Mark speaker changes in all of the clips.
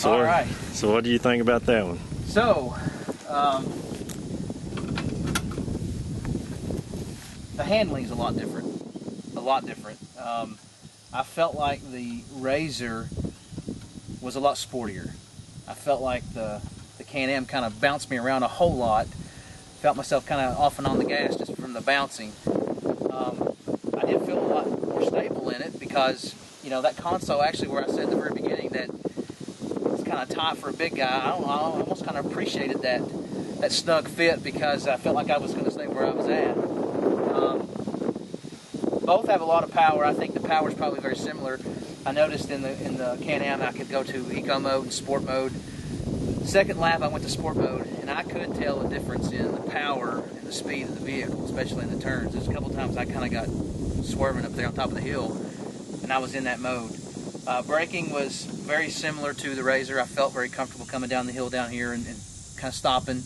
Speaker 1: So,
Speaker 2: all right.
Speaker 1: So what do you think about that one?
Speaker 2: So, the handling is a lot different. I felt like the RzrS was a lot sportier. I felt like the Can-Am kind of bounced me around a whole lot. Felt myself kind of off and on the gas just from the bouncing. I did feel a lot more stable in it because, you know, that console actually, where I said at the very beginning that it's kind of tight for a big guy, I almost kind of appreciated that snug fit because I felt like I was going to stay where I was at. Both have a lot of power. I think the power is probably very similar. I noticed in the Can-Am I could go to eco mode and sport mode. Second lap I went to sport mode, and I could tell a difference in the power and the speed of the vehicle, especially in the turns. There's a couple times I kind of got swerving up there on top of the hill, and I was in that mode. Braking was very similar to the RzrS. I felt very comfortable coming down the hill down here and kind of stopping.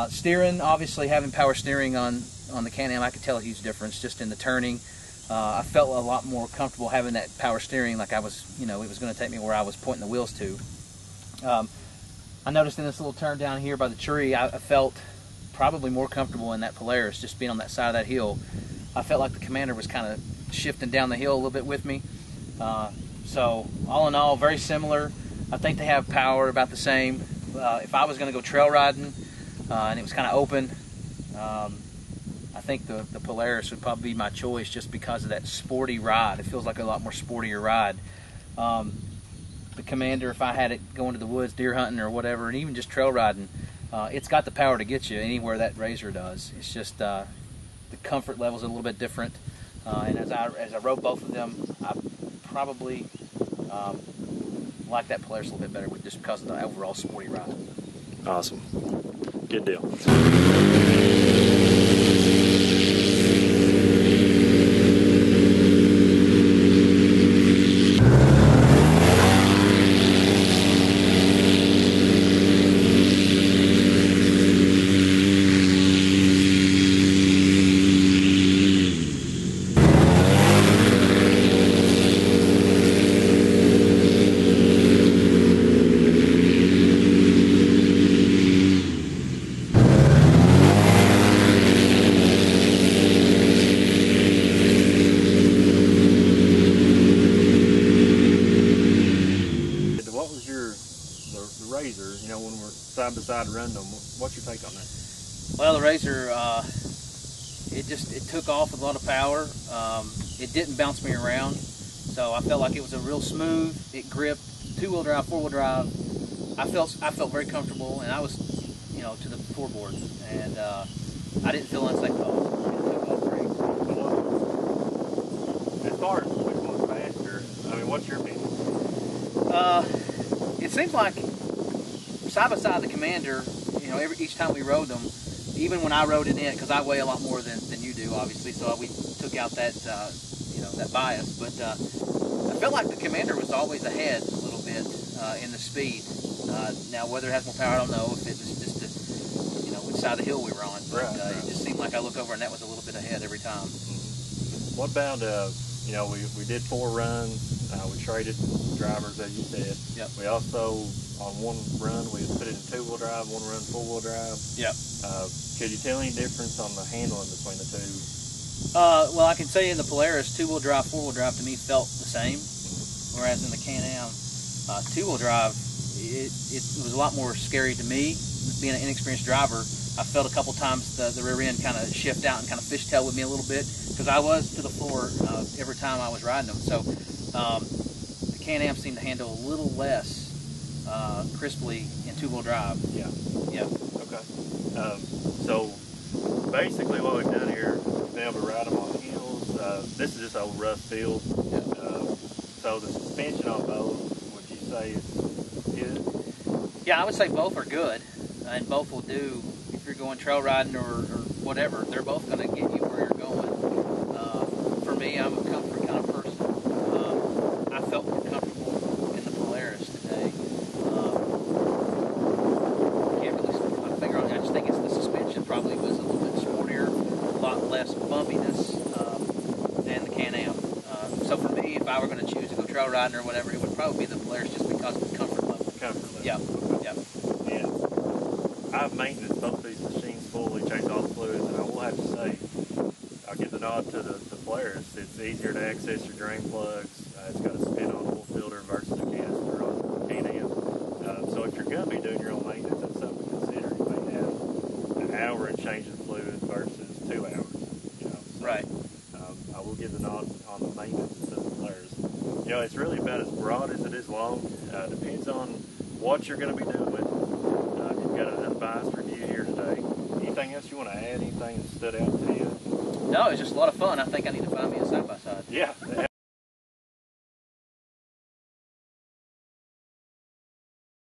Speaker 2: Steering, obviously having power steering on the Can-Am, I could tell a huge difference just in the turning. I felt a lot more comfortable having that power steering, like I was, you know, it was going to take me where I was pointing the wheels to. I noticed in this little turn down here by the tree, I felt probably more comfortable in that Polaris, just being on that side of that hill. I felt like the Commander was kind of shifting down the hill a little bit with me. So all in all, very similar. I think they have power about the same. If I was going to go trail riding and it was kind of open, I think the Polaris would probably be my choice just because of that sporty ride. It feels like a lot more sportier ride. The Commander, if I had it going to the woods, deer hunting or whatever, and even just trail riding, it's got the power to get you anywhere that RzrS does. It's just the comfort level is a little bit different. And as I rode both of them, I probably like that Polaris a little bit better just because of the overall sporty ride.
Speaker 1: Awesome. Good deal. RzrS, you know, when we're side by side running them, what's your take on that?
Speaker 2: Well, the RzrS, it took off with a lot of power. It didn't bounce me around, so I felt like it was a real smooth. It gripped, two-wheel drive, four-wheel drive. I felt very comfortable, and I was, you know, to the floorboard, and I didn't feel unsafe at all. It took off great.
Speaker 1: As far as which one's faster, I mean, what's your opinion?
Speaker 2: It seems like side by side the Commander, you know, each time we rode them, even when I rode in it, because I weigh a lot more than you do, obviously, so we took out that you know, that bias. But I felt like the Commander was always ahead a little bit in the speed. Now, whether it has more power, I don't know. If it was just you know, which side of the hill we were on, but
Speaker 1: right.
Speaker 2: It just seemed like I look over and that was a little bit ahead every time.
Speaker 1: Mm-hmm. What about you know, we did 4 runs. We traded drivers, as you said.
Speaker 2: Yep.
Speaker 1: We also, on one run, we put it in two-wheel drive, one run four-wheel drive.
Speaker 2: Yep.
Speaker 1: Could you tell any difference on the handling between the two?
Speaker 2: Well, I can say in the Polaris, two-wheel drive, four-wheel drive to me felt the same, whereas in the Can-Am, two-wheel drive, it was a lot more scary to me. Being an inexperienced driver, I felt a couple times the rear end kind of shift out and kind of fishtail with me a little bit, because I was to the floor every time I was riding them. So the Can-Am seemed to handle a little less crisply in two-wheel drive.
Speaker 1: Yeah.
Speaker 2: Yeah.
Speaker 1: Okay. So basically what we've done here, we've been able to ride them on hills. This is just old rough field.
Speaker 2: Yeah.
Speaker 1: So the suspension on those, would you say is good?
Speaker 2: Yeah, I would say both are good, and both will do if you're going trail riding or whatever. They're both going to get you where you're going. For me, I'm a comfort kind of person. I felt more comfortable in the Polaris today. Can't really put my finger on it. I just think it's the suspension probably was a little bit sportier, a lot less bumpiness than the Can-Am. So for me, if I were going to choose to go trail riding or whatever, it would probably be the Polaris just because of the comfort level.
Speaker 1: comfortably.
Speaker 2: Yeah.
Speaker 1: Okay.
Speaker 2: Yeah.
Speaker 1: And I've maintenance both these machines fully, changed all the fluids, and I will have to say, I'll give the nod to the Polaris. It's easier to access your drain plugs. It's got a spin-on oil filter versus a canister on Can-Am. So if you're going to be doing your own maintenance, that's something to consider. You may have an hour in changing fluid versus 2 hours. You know, so,
Speaker 2: Right.
Speaker 1: I will give the nod on the maintenance to the Polaris. You know, it's really about as broad as it is long. Depends on what you're going to be doing with it. You've got an unbiased review here today. Anything else you want to add? Anything that stood out to you?
Speaker 2: No, it's just a lot of fun. I think I need to find me a side-by-side.
Speaker 1: Yeah.